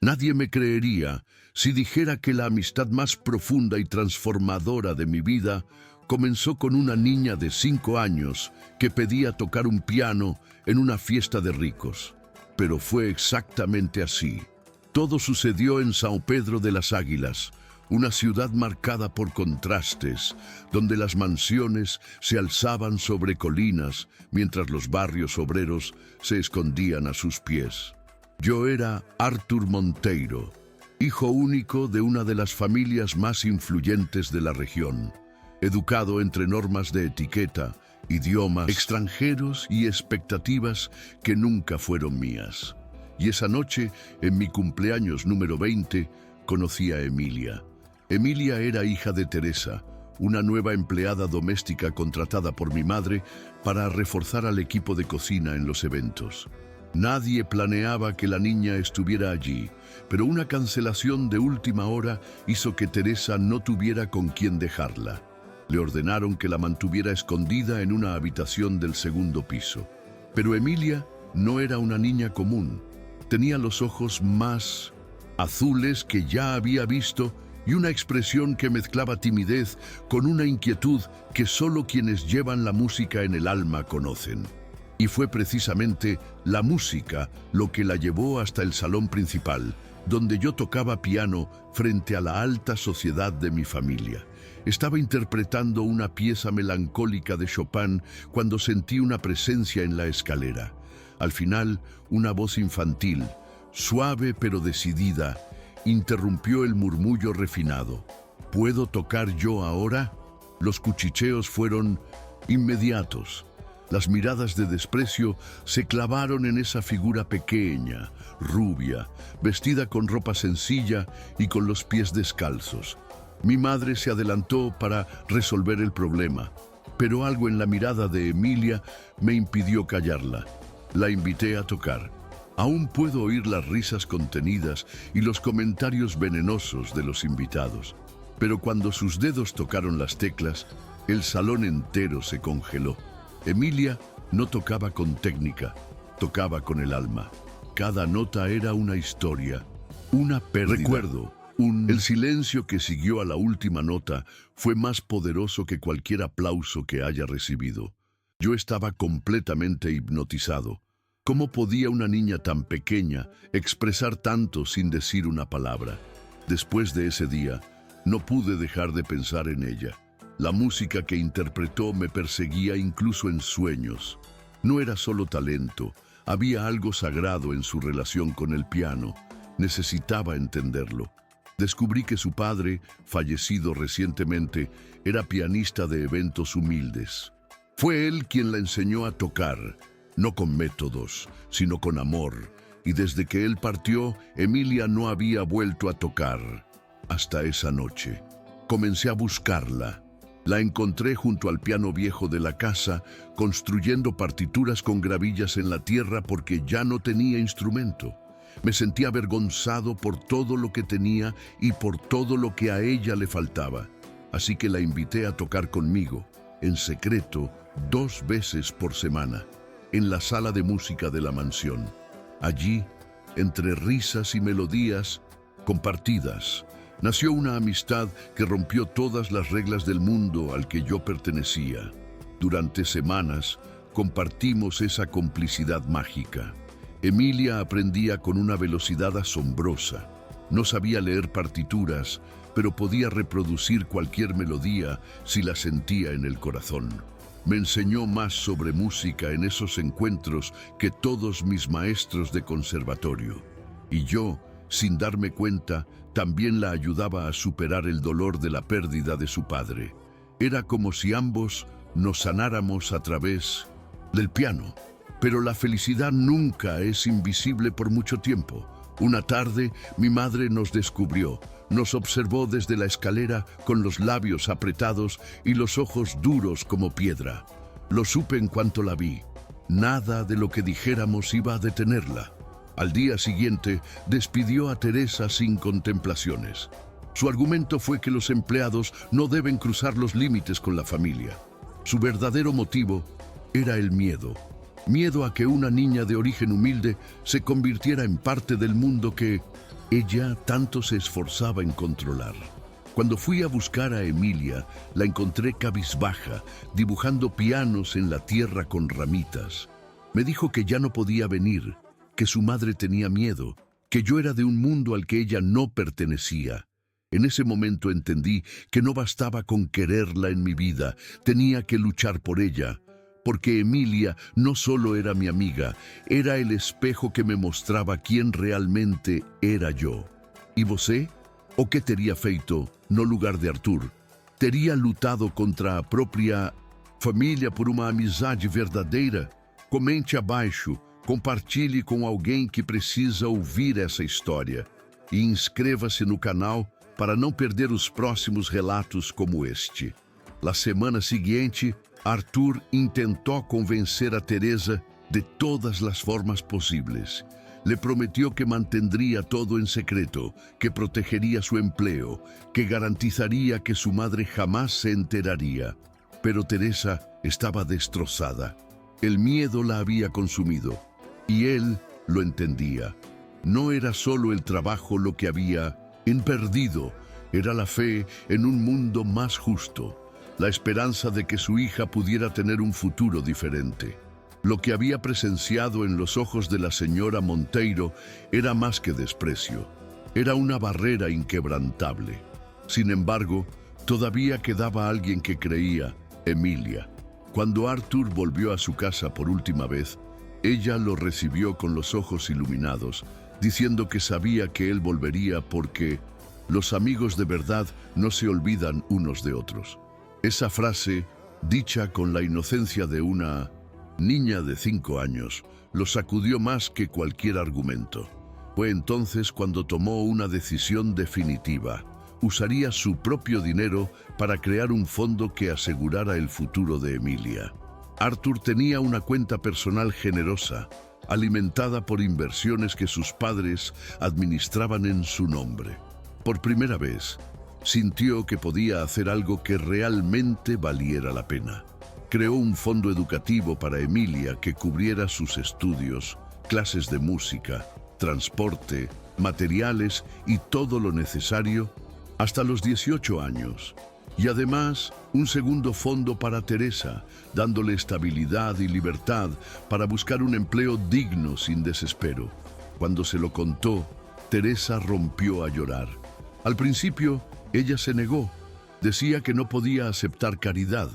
Nadie me creería si dijera que la amistad más profunda y transformadora de mi vida comenzó con una niña de 5 años que pedía tocar un piano en una fiesta de ricos. Pero fue exactamente así. Todo sucedió en São Pedro de las Águilas, una ciudad marcada por contrastes, donde las mansiones se alzaban sobre colinas mientras los barrios obreros se escondían a sus pies. Yo era Arthur Monteiro, hijo único de una de las familias más influyentes de la región, educado entre normas de etiqueta, idiomas extranjeros y expectativas que nunca fueron mías. Y esa noche, en mi cumpleaños número 20, conocí a Emilia. Emilia era hija de Teresa, una nueva empleada doméstica contratada por mi madre para reforzar al equipo de cocina en los eventos. Nadie planeaba que la niña estuviera allí, pero una cancelación de última hora hizo que Teresa no tuviera con quién dejarla. Le ordenaron que la mantuviera escondida en una habitación del segundo piso. Pero Emilia no era una niña común. Tenía los ojos más azules que ya había visto y una expresión que mezclaba timidez con una inquietud que solo quienes llevan la música en el alma conocen. Y fue precisamente la música lo que la llevó hasta el salón principal, donde yo tocaba piano frente a la alta sociedad de mi familia. Estaba interpretando una pieza melancólica de Chopin cuando sentí una presencia en la escalera. Al final, una voz infantil, suave pero decidida, interrumpió el murmullo refinado. ¿Puedo tocar yo ahora? Los cuchicheos fueron inmediatos. Las miradas de desprecio se clavaron en esa figura pequeña, rubia, vestida con ropa sencilla y con los pies descalzos. Mi madre se adelantó para resolver el problema, pero algo en la mirada de Emilia me impidió callarla. La invité a tocar. Aún puedo oír las risas contenidas y los comentarios venenosos de los invitados. Pero cuando sus dedos tocaron las teclas, el salón entero se congeló. Emilia no tocaba con técnica, tocaba con el alma. Cada nota era una historia, una pérdida. Recuerdo, el silencio que siguió a la última nota fue más poderoso que cualquier aplauso que haya recibido. Yo estaba completamente hipnotizado. ¿Cómo podía una niña tan pequeña expresar tanto sin decir una palabra? Después de ese día, no pude dejar de pensar en ella. La música que interpretó me perseguía incluso en sueños. No era solo talento, había algo sagrado en su relación con el piano. Necesitaba entenderlo. Descubrí que su padre, fallecido recientemente, era pianista de eventos humildes. Fue él quien la enseñó a tocar, no con métodos, sino con amor, y desde que él partió, Emilia no había vuelto a tocar. Hasta esa noche. Comencé a buscarla. La encontré junto al piano viejo de la casa, construyendo partituras con gravillas en la tierra porque ya no tenía instrumento. Me sentí avergonzado por todo lo que tenía y por todo lo que a ella le faltaba. Así que la invité a tocar conmigo, en secreto, 2 veces por semana, en la sala de música de la mansión. Allí, entre risas y melodías compartidas, nació una amistad que rompió todas las reglas del mundo al que yo pertenecía. Durante semanas compartimos esa complicidad mágica. Emilia aprendía con una velocidad asombrosa. No sabía leer partituras, pero podía reproducir cualquier melodía si la sentía en el corazón. Me enseñó más sobre música en esos encuentros que todos mis maestros de conservatorio. Y yo, sin darme cuenta, también la ayudaba a superar el dolor de la pérdida de su padre. Era como si ambos nos sanáramos a través del piano. Pero la felicidad nunca es invisible por mucho tiempo. Una tarde, mi madre nos descubrió. Nos observó desde la escalera con los labios apretados y los ojos duros como piedra. Lo supe en cuanto la vi. Nada de lo que dijéramos iba a detenerla. Al día siguiente, despidió a Teresa sin contemplaciones. Su argumento fue que los empleados no deben cruzar los límites con la familia. Su verdadero motivo era el miedo. Miedo a que una niña de origen humilde se convirtiera en parte del mundo que ella tanto se esforzaba en controlar. Cuando fui a buscar a Emilia, la encontré cabizbaja, dibujando pianos en la tierra con ramitas. Me dijo que ya no podía venir, que su madre tenía miedo, que yo era de un mundo al que ella no pertenecía. En ese momento entendí que no bastaba con quererla en mi vida, tenía que luchar por ella, porque Emilia no solo era mi amiga, era el espejo que me mostraba quién realmente era yo. ¿Y você? O que teria feito no lugar de Arthur? Teria lutado contra a própria família por uma amizade verdadeira? Comente abaixo, compartilhe com alguém que precisa ouvir essa história e inscreva-se no canal para não perder os próximos relatos como este. Na semana seguinte, Arthur intentou convencer a Teresa de todas as formas possíveis. Le prometió que mantendría todo en secreto, que protegería su empleo, que garantizaría que su madre jamás se enteraría. Pero Teresa estaba destrozada. El miedo la había consumido, y él lo entendía. No era solo el trabajo lo que había perdido, era la fe en un mundo más justo, la esperanza de que su hija pudiera tener un futuro diferente. Lo que había presenciado en los ojos de la señora Monteiro era más que desprecio, era una barrera inquebrantable. Sin embargo, todavía quedaba alguien que creía, Emilia. Cuando Arthur volvió a su casa por última vez, ella lo recibió con los ojos iluminados, diciendo que sabía que él volvería porque los amigos de verdad no se olvidan unos de otros. Esa frase, dicha con la inocencia de una niña de 5 años, lo sacudió más que cualquier argumento. Fue entonces cuando tomó una decisión definitiva. Usaría su propio dinero para crear un fondo que asegurara el futuro de Emilia. Arthur tenía una cuenta personal generosa, alimentada por inversiones que sus padres administraban en su nombre. Por primera vez, sintió que podía hacer algo que realmente valiera la pena. Creó un fondo educativo para Emilia que cubriera sus estudios, clases de música, transporte, materiales y todo lo necesario hasta los 18 años. Y además, un segundo fondo para Teresa, dándole estabilidad y libertad para buscar un empleo digno sin desespero. Cuando se lo contó, Teresa rompió a llorar. Al principio, ella se negó. Decía que no podía aceptar caridad.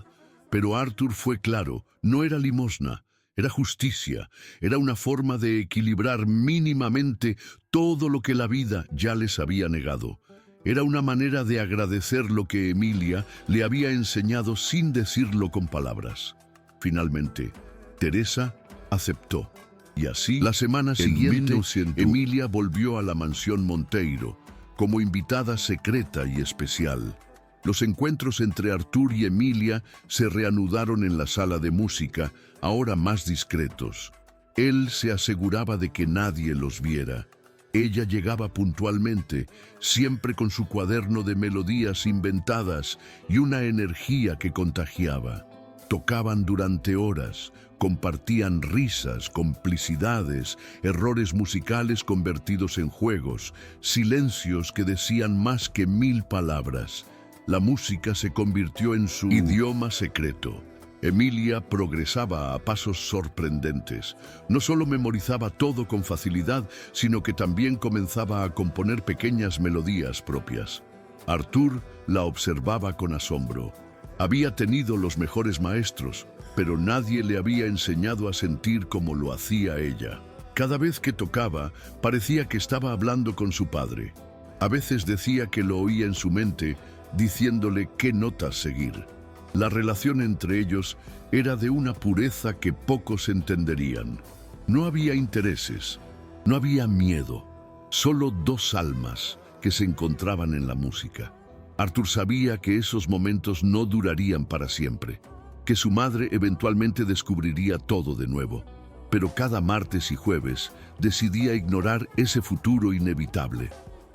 Pero Arthur fue claro, no era limosna, era justicia, era una forma de equilibrar mínimamente todo lo que la vida ya les había negado. Era una manera de agradecer lo que Emilia le había enseñado sin decirlo con palabras. Finalmente, Teresa aceptó. Y así, la semana siguiente, Emilia volvió a la mansión Monteiro, como invitada secreta y especial. Los encuentros entre Arthur y Emilia se reanudaron en la sala de música, ahora más discretos. Él se aseguraba de que nadie los viera. Ella llegaba puntualmente, siempre con su cuaderno de melodías inventadas y una energía que contagiaba. Tocaban durante horas, compartían risas, complicidades, errores musicales convertidos en juegos, silencios que decían más que 1000 palabras. La música se convirtió en su idioma secreto. Emilia progresaba a pasos sorprendentes. No solo memorizaba todo con facilidad, sino que también comenzaba a componer pequeñas melodías propias. Arthur la observaba con asombro. Había tenido los mejores maestros, pero nadie le había enseñado a sentir como lo hacía ella. Cada vez que tocaba, parecía que estaba hablando con su padre. A veces decía que lo oía en su mente, diciéndole qué notas seguir. La relación entre ellos era de una pureza que pocos entenderían. No había intereses, no había miedo, solo dos almas que se encontraban en la música. Arthur sabía que esos momentos no durarían para siempre, que su madre eventualmente descubriría todo de nuevo. Pero cada martes y jueves decidía ignorar ese futuro inevitable.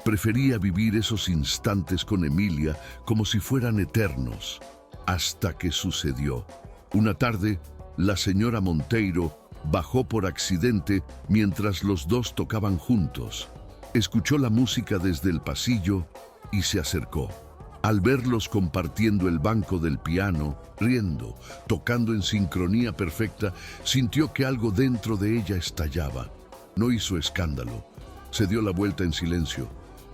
Prefería vivir esos instantes con Emilia como si fueran eternos, hasta que sucedió. Una tarde, la señora Monteiro bajó por accidente mientras los dos tocaban juntos. Escuchó la música desde el pasillo y se acercó. Al verlos compartiendo el banco del piano, riendo, tocando en sincronía perfecta, sintió que algo dentro de ella estallaba. No hizo escándalo. Se dio la vuelta en silencio,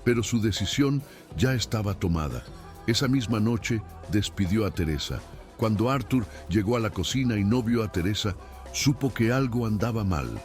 pero su decisión ya estaba tomada. Esa misma noche despidió a Teresa. Cuando Arthur llegó a la cocina y no vio a Teresa, supo que algo andaba mal.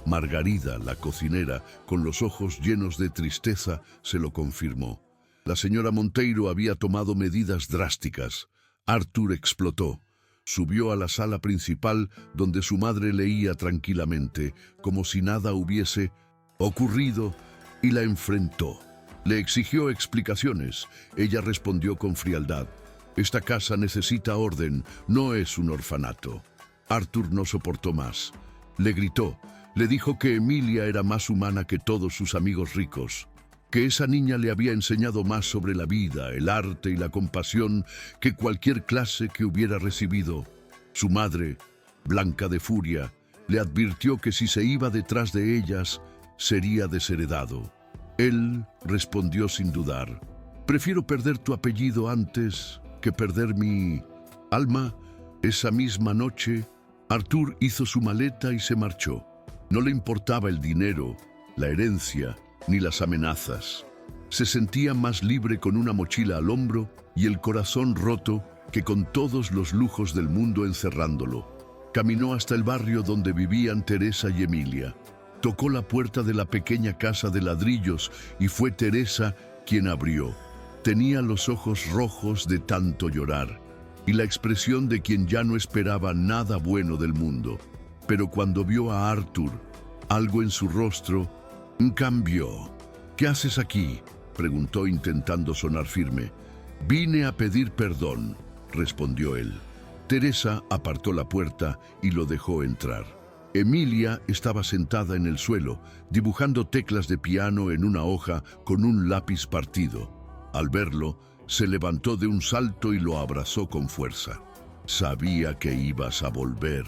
Margarida, la cocinera, con los ojos llenos de tristeza, se lo confirmó. La señora Monteiro había tomado medidas drásticas. Arthur explotó. Subió a la sala principal donde su madre leía tranquilamente, como si nada hubiese ocurrido, y la enfrentó. Le exigió explicaciones. Ella respondió con frialdad. Esta casa necesita orden, no es un orfanato. Arthur no soportó más. Le gritó. Le dijo que Emilia era más humana que todos sus amigos ricos, que esa niña le había enseñado más sobre la vida, el arte y la compasión que cualquier clase que hubiera recibido. Su madre, blanca de furia, le advirtió que si se iba detrás de ellas, sería desheredado. Él respondió sin dudar: prefiero perder tu apellido antes que perder mi alma. Esa misma noche, Arthur hizo su maleta y se marchó. No le importaba el dinero, la herencia, ni las amenazas. Se sentía más libre con una mochila al hombro y el corazón roto que con todos los lujos del mundo encerrándolo. Caminó hasta el barrio donde vivían Teresa y Emilia. Tocó la puerta de la pequeña casa de ladrillos y fue Teresa quien abrió. Tenía los ojos rojos de tanto llorar y la expresión de quien ya no esperaba nada bueno del mundo. Pero cuando vio a Arthur, algo en su rostro cambió. ¿Qué haces aquí?, preguntó intentando sonar firme. Vine a pedir perdón, respondió él. Teresa apartó la puerta y lo dejó entrar. Emilia estaba sentada en el suelo, dibujando teclas de piano en una hoja con un lápiz partido. Al verlo, se levantó de un salto y lo abrazó con fuerza. Sabía que ibas a volver,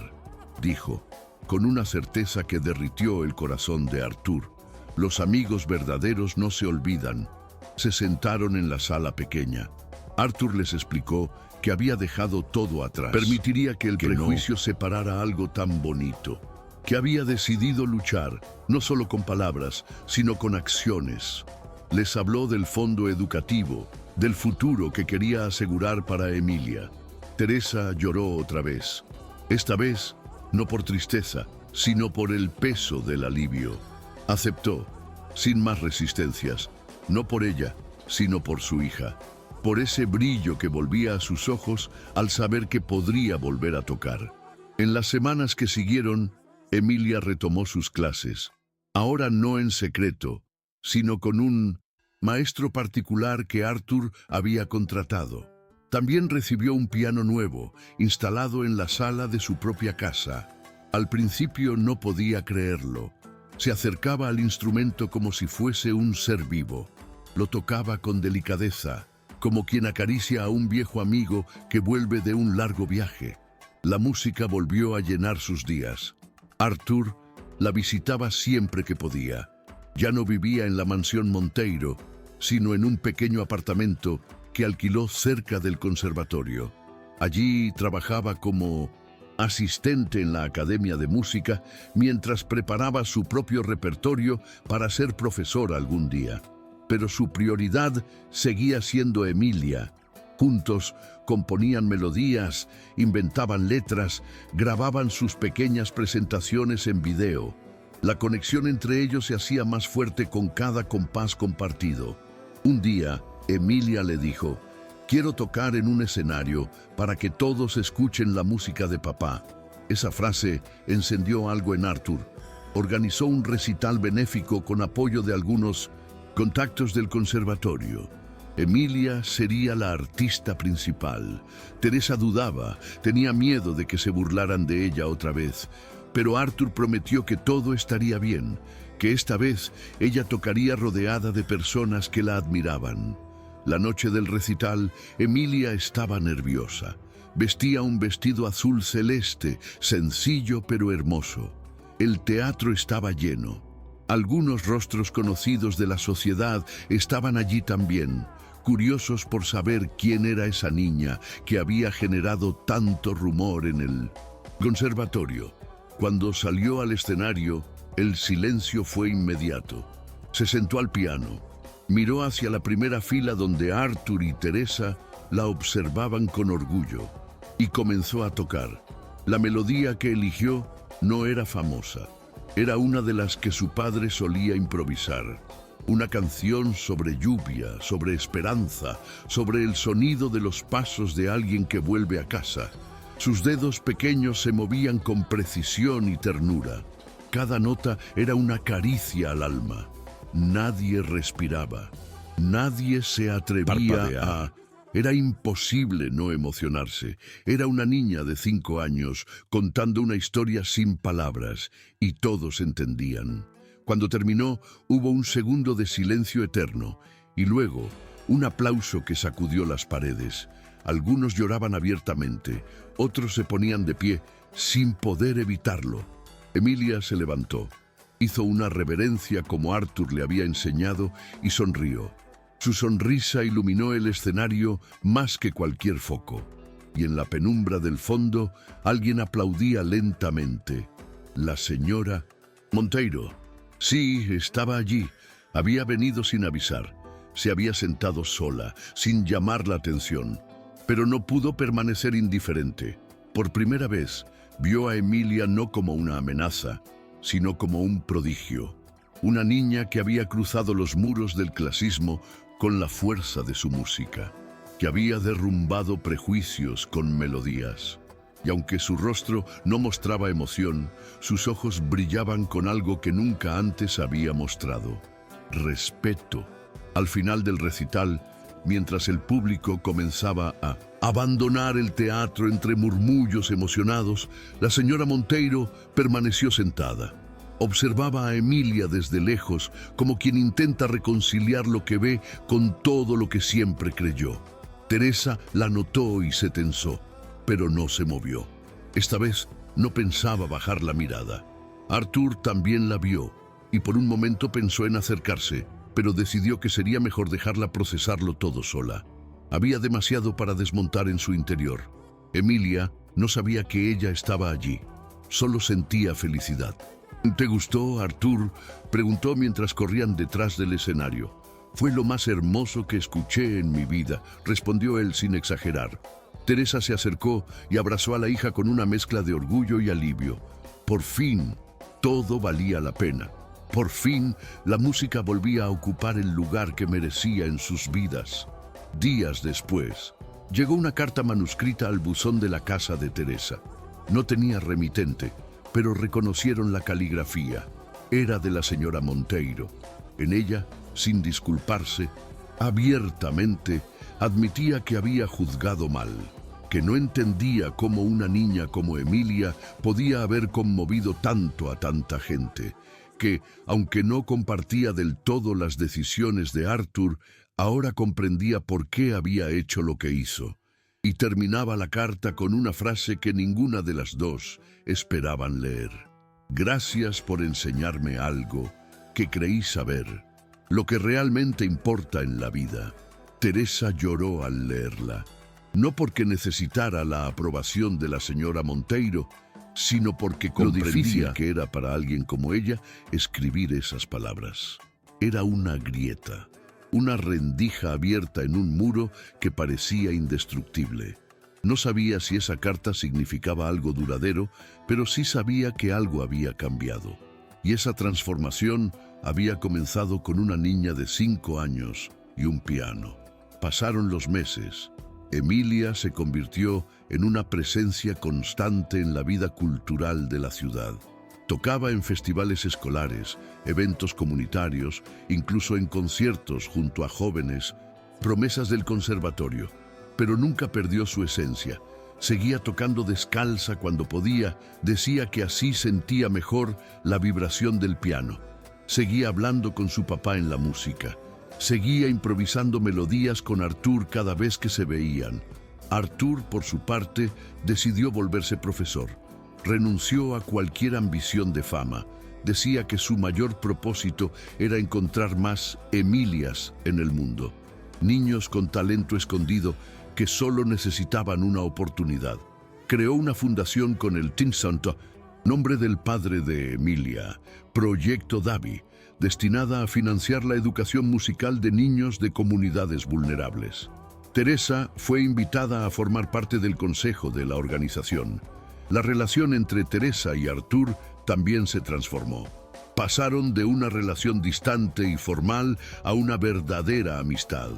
dijo, con una certeza que derritió el corazón de Arthur. Los amigos verdaderos no se olvidan. Se sentaron en la sala pequeña. Arthur les explicó que había dejado todo atrás. Permitiría que el prejuicio separara algo tan bonito. Que había decidido luchar, no solo con palabras, sino con acciones. Les habló del fondo educativo, del futuro que quería asegurar para Emilia. Teresa lloró otra vez. Esta vez, no por tristeza, sino por el peso del alivio. Aceptó, sin más resistencias, no por ella, sino por su hija, por ese brillo que volvía a sus ojos al saber que podría volver a tocar. En las semanas que siguieron, Emilia retomó sus clases, ahora no en secreto, sino con un maestro particular que Arthur había contratado. También recibió un piano nuevo, instalado en la sala de su propia casa. Al principio no podía creerlo. Se acercaba al instrumento como si fuese un ser vivo. Lo tocaba con delicadeza, como quien acaricia a un viejo amigo que vuelve de un largo viaje. La música volvió a llenar sus días. Arthur la visitaba siempre que podía. Ya no vivía en la mansión Monteiro, sino en un pequeño apartamento que alquiló cerca del conservatorio. Allí trabajaba como asistente en la Academia de Música mientras preparaba su propio repertorio para ser profesor algún día. Pero su prioridad seguía siendo Emilia. Juntos componían melodías, inventaban letras, grababan sus pequeñas presentaciones en video. La conexión entre ellos se hacía más fuerte con cada compás compartido. Un día, Emilia le dijo: quiero tocar en un escenario para que todos escuchen la música de papá. Esa frase encendió algo en Arthur. Organizó un recital benéfico con apoyo de algunos contactos del conservatorio. Emilia sería la artista principal. Teresa dudaba, tenía miedo de que se burlaran de ella otra vez. Pero Arthur prometió que todo estaría bien, que esta vez ella tocaría rodeada de personas que la admiraban. La noche del recital, Emilia estaba nerviosa. Vestía un vestido azul celeste, sencillo pero hermoso. El teatro estaba lleno. Algunos rostros conocidos de la sociedad estaban allí también, curiosos por saber quién era esa niña que había generado tanto rumor en el conservatorio. Cuando salió al escenario, el silencio fue inmediato. Se sentó al piano, miró hacia la primera fila donde Arthur y Teresa la observaban con orgullo y comenzó a tocar. La melodía que eligió no era famosa, era una de las que su padre solía improvisar. Una canción sobre lluvia, sobre esperanza, sobre el sonido de los pasos de alguien que vuelve a casa. Sus dedos pequeños se movían con precisión y ternura. Cada nota era una caricia al alma. Nadie respiraba. Nadie se atrevía a... Era imposible no emocionarse. Era una niña de 5 años contando una historia sin palabras y todos entendían. Cuando terminó, hubo un segundo de silencio eterno y luego un aplauso que sacudió las paredes. Algunos lloraban abiertamente, otros se ponían de pie sin poder evitarlo. Emilia se levantó, hizo una reverencia como Arthur le había enseñado y sonrió. Su sonrisa iluminó el escenario más que cualquier foco, y en la penumbra del fondo alguien aplaudía lentamente. La señora Monteiro. Sí, estaba allí. Había venido sin avisar. Se había sentado sola, sin llamar la atención. Pero no pudo permanecer indiferente. Por primera vez, vio a Emilia no como una amenaza, sino como un prodigio. Una niña que había cruzado los muros del clasismo con la fuerza de su música, que había derrumbado prejuicios con melodías. Y aunque su rostro no mostraba emoción, sus ojos brillaban con algo que nunca antes había mostrado: respeto. Al final del recital, mientras el público comenzaba a abandonar el teatro entre murmullos emocionados, la señora Monteiro permaneció sentada. Observaba a Emilia desde lejos, como quien intenta reconciliar lo que ve con todo lo que siempre creyó. Teresa la notó y se tensó, pero no se movió. Esta vez no pensaba bajar la mirada. Arthur también la vio, y por un momento pensó en acercarse, pero decidió que sería mejor dejarla procesarlo todo sola. Había demasiado para desmontar en su interior. Emilia no sabía que ella estaba allí, solo sentía felicidad. ¿Te gustó, Arthur?, preguntó mientras corrían detrás del escenario. Fue lo más hermoso que escuché en mi vida, respondió él sin exagerar. Teresa se acercó y abrazó a la hija con una mezcla de orgullo y alivio. Por fin, todo valía la pena. Por fin, la música volvía a ocupar el lugar que merecía en sus vidas. Días después, llegó una carta manuscrita al buzón de la casa de Teresa. No tenía remitente, pero reconocieron la caligrafía. Era de la señora Monteiro. En ella, sin disculparse, abiertamente, admitía que había juzgado mal, que no entendía cómo una niña como Emilia podía haber conmovido tanto a tanta gente, que, aunque no compartía del todo las decisiones de Arthur, ahora comprendía por qué había hecho lo que hizo. Y terminaba la carta con una frase que ninguna de las dos esperaban leer. Gracias por enseñarme algo que creí saber, lo que realmente importa en la vida. Teresa lloró al leerla, no porque necesitara la aprobación de la señora Monteiro, sino porque comprendía lo difícil que era para alguien como ella escribir esas palabras. Era una grieta, una rendija abierta en un muro que parecía indestructible. No sabía si esa carta significaba algo duradero, pero sí sabía que algo había cambiado. Y esa transformación había comenzado con una niña de 5 años y un piano. Pasaron los meses. Emilia se convirtió en una presencia constante en la vida cultural de la ciudad. Tocaba en festivales escolares, eventos comunitarios, incluso en conciertos junto a jóvenes, promesas del conservatorio, pero nunca perdió su esencia. Seguía tocando descalza cuando podía, decía que así sentía mejor la vibración del piano. Seguía hablando con su papá en la música. Seguía improvisando melodías con Arthur cada vez que se veían. Arthur, por su parte, decidió volverse profesor. Renunció a cualquier ambición de fama. decía que su mayor propósito era encontrar más Emilias en el mundo, niños con talento escondido que solo necesitaban una oportunidad. Creó una fundación con el Tinsanto, nombre del padre de Emilia, Proyecto Davi, destinada a financiar la educación musical de niños de comunidades vulnerables. Teresa fue invitada a formar parte del consejo de la organización. La relación entre Teresa y Artur también se transformó. Pasaron de una relación distante y formal a una verdadera amistad.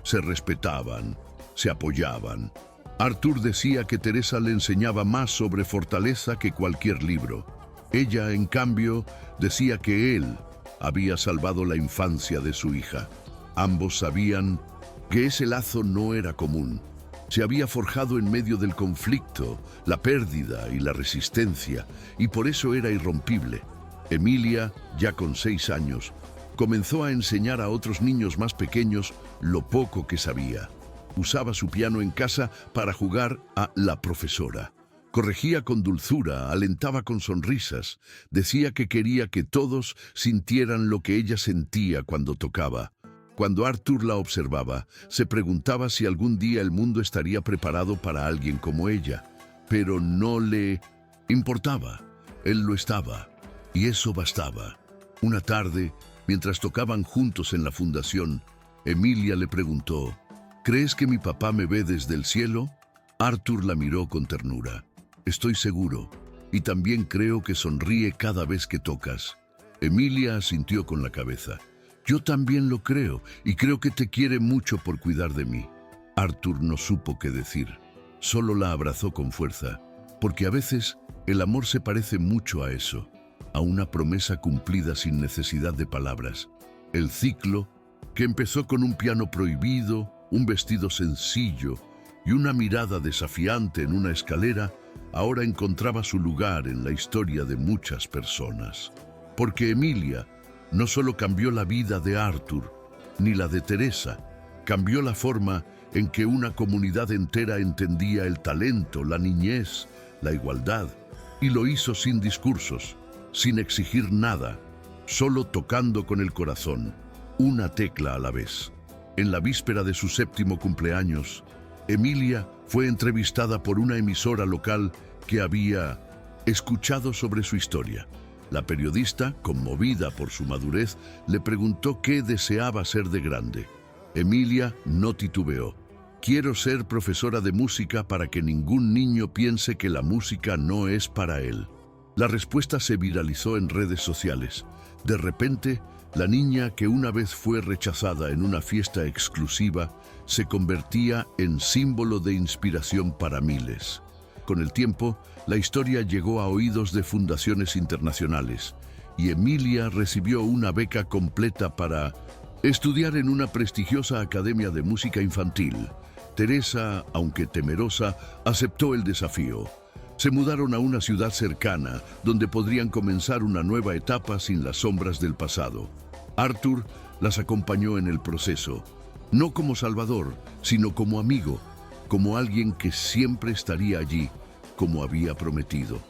Se respetaban, se apoyaban. Artur decía que Teresa le enseñaba más sobre fortaleza que cualquier libro. Ella, en cambio, decía que él había salvado la infancia de su hija. Ambos sabían que ese lazo no era común. Se había forjado en medio del conflicto, la pérdida y la resistencia, y por eso era irrompible. Emilia, ya con 6 años, comenzó a enseñar a otros niños más pequeños lo poco que sabía. Usaba su piano en casa para jugar a la profesora. Corregía con dulzura, alentaba con sonrisas, decía que quería que todos sintieran lo que ella sentía cuando tocaba. Cuando Artur la observaba, se preguntaba si algún día el mundo estaría preparado para alguien como ella. Pero no le importaba. Él lo estaba. Y eso bastaba. Una tarde, mientras tocaban juntos en la fundación, Emilia le preguntó: ¿crees que mi papá me ve desde el cielo? Artur la miró con ternura. Estoy seguro. Y también creo que sonríe cada vez que tocas. Emilia asintió con la cabeza. Yo también lo creo, y creo que te quiere mucho por cuidar de mí. Artur no supo qué decir. Solo la abrazó con fuerza, porque a veces el amor se parece mucho a eso, a una promesa cumplida sin necesidad de palabras. El ciclo, que empezó con un piano prohibido, un vestido sencillo y una mirada desafiante en una escalera, ahora encontraba su lugar en la historia de muchas personas. Porque Emilia no solo cambió la vida de Artur, ni la de Teresa, cambió la forma en que una comunidad entera entendía el talento, la niñez, la igualdad, y lo hizo sin discursos, sin exigir nada, solo tocando con el corazón, una tecla a la vez. En la víspera de su 7º cumpleaños, Emilia fue entrevistada por una emisora local que había escuchado sobre su historia. La periodista, conmovida por su madurez, le preguntó qué deseaba ser de grande. Emilia no titubeó. Quiero ser profesora de música para que ningún niño piense que la música no es para él. La respuesta se viralizó en redes sociales. De repente, la niña que una vez fue rechazada en una fiesta exclusiva se convertía en símbolo de inspiración para miles. Con el tiempo, la historia llegó a oídos de fundaciones internacionales y Emilia recibió una beca completa para estudiar en una prestigiosa academia de música infantil. Teresa, aunque temerosa, aceptó el desafío. Se mudaron a una ciudad cercana, donde podrían comenzar una nueva etapa sin las sombras del pasado. Artur las acompañó en el proceso, no como salvador, sino como amigo, como alguien que siempre estaría allí, como había prometido.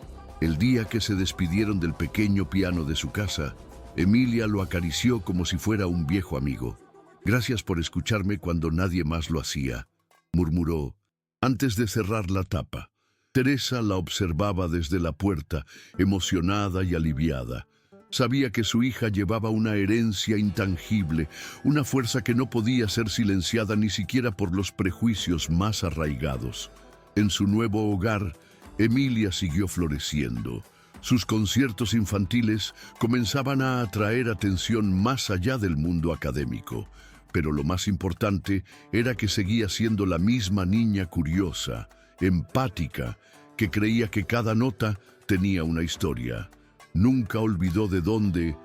El día que se despidieron del pequeño piano de su casa, Emilia lo acarició como si fuera un viejo amigo. Gracias por escucharme cuando nadie más lo hacía, murmuró, antes de cerrar la tapa. Teresa la observaba desde la puerta, emocionada y aliviada. Sabía que su hija llevaba una herencia intangible, una fuerza que no podía ser silenciada ni siquiera por los prejuicios más arraigados. En su nuevo hogar, Emilia siguió floreciendo. Sus conciertos infantiles comenzaban a atraer atención más allá del mundo académico. Pero lo más importante era que seguía siendo la misma niña curiosa, empática, que creía que cada nota tenía una historia. Nunca olvidó de dónde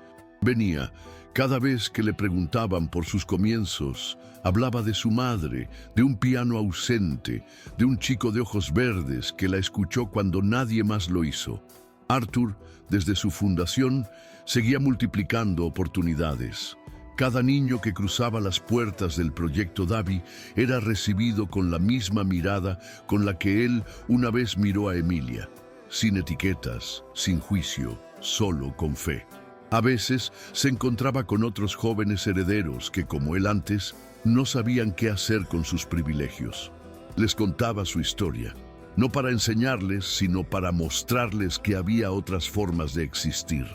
venía. Cada vez que le preguntaban por sus comienzos, hablaba de su madre, de un piano ausente, de un chico de ojos verdes que la escuchó cuando nadie más lo hizo. Artur, desde su fundación, seguía multiplicando oportunidades. Cada niño que cruzaba las puertas del Proyecto Davi era recibido con la misma mirada con la que él una vez miró a Emilia, sin etiquetas, sin juicio, solo con fe. A veces se encontraba con otros jóvenes herederos que, como él antes, no sabían qué hacer con sus privilegios. Les contaba su historia, no para enseñarles, sino para mostrarles que había otras formas de existir.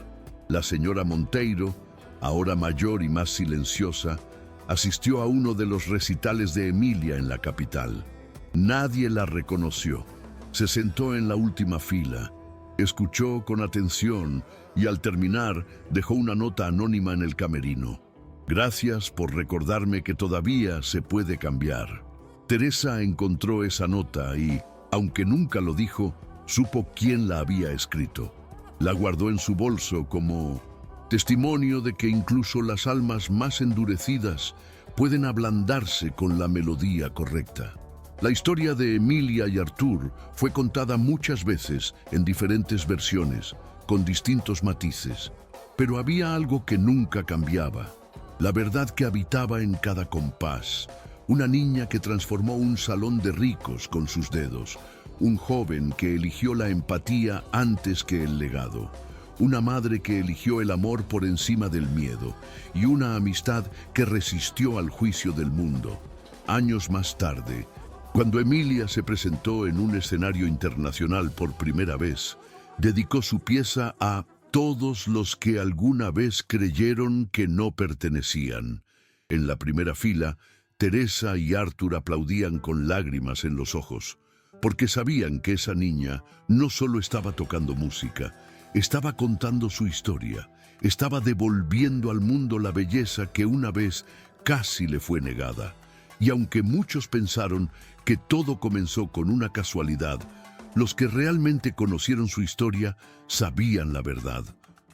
La señora Monteiro, ahora mayor y más silenciosa, asistió a uno de los recitales de Emilia en la capital. Nadie la reconoció. Se sentó en la última fila, escuchó con atención y al terminar dejó una nota anónima en el camerino. Gracias por recordarme que todavía se puede cambiar. Teresa encontró esa nota y, aunque nunca lo dijo, supo quién la había escrito. La guardó en su bolso como testimonio de que incluso las almas más endurecidas pueden ablandarse con la melodía correcta. La historia de Emilia y Artur fue contada muchas veces en diferentes versiones, con distintos matices, pero había algo que nunca cambiaba, la verdad que habitaba en cada compás. Una niña que transformó un salón de ricos con sus dedos, un joven que eligió la empatía antes que el legado, una madre que eligió el amor por encima del miedo y una amistad que resistió al juicio del mundo. Años más tarde, cuando Emilia se presentó en un escenario internacional por primera vez, dedicó su pieza a todos los que alguna vez creyeron que no pertenecían. En la primera fila, Teresa y Artur aplaudían con lágrimas en los ojos, porque sabían que esa niña no solo estaba tocando música, estaba contando su historia, estaba devolviendo al mundo la belleza que una vez casi le fue negada. Y aunque muchos pensaron que todo comenzó con una casualidad, los que realmente conocieron su historia sabían la verdad.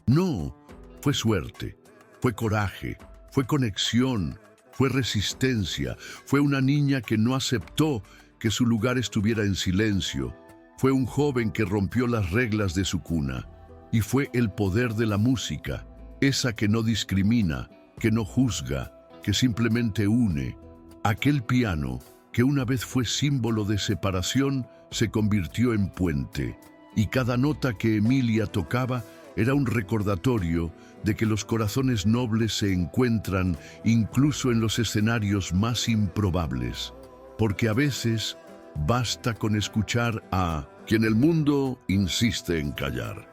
No, fue suerte, fue coraje, fue conexión, fue resistencia, fue una niña que no aceptó que su lugar estuviera en silencio, fue un joven que rompió las reglas de su cuna, y fue el poder de la música, esa que no discrimina, que no juzga, que simplemente une. Aquel piano, que una vez fue símbolo de separación, se convirtió en puente, y cada nota que Emilia tocaba era un recordatorio de que los corazones nobles se encuentran incluso en los escenarios más improbables, porque a veces basta con escuchar a quien el mundo insiste en callar.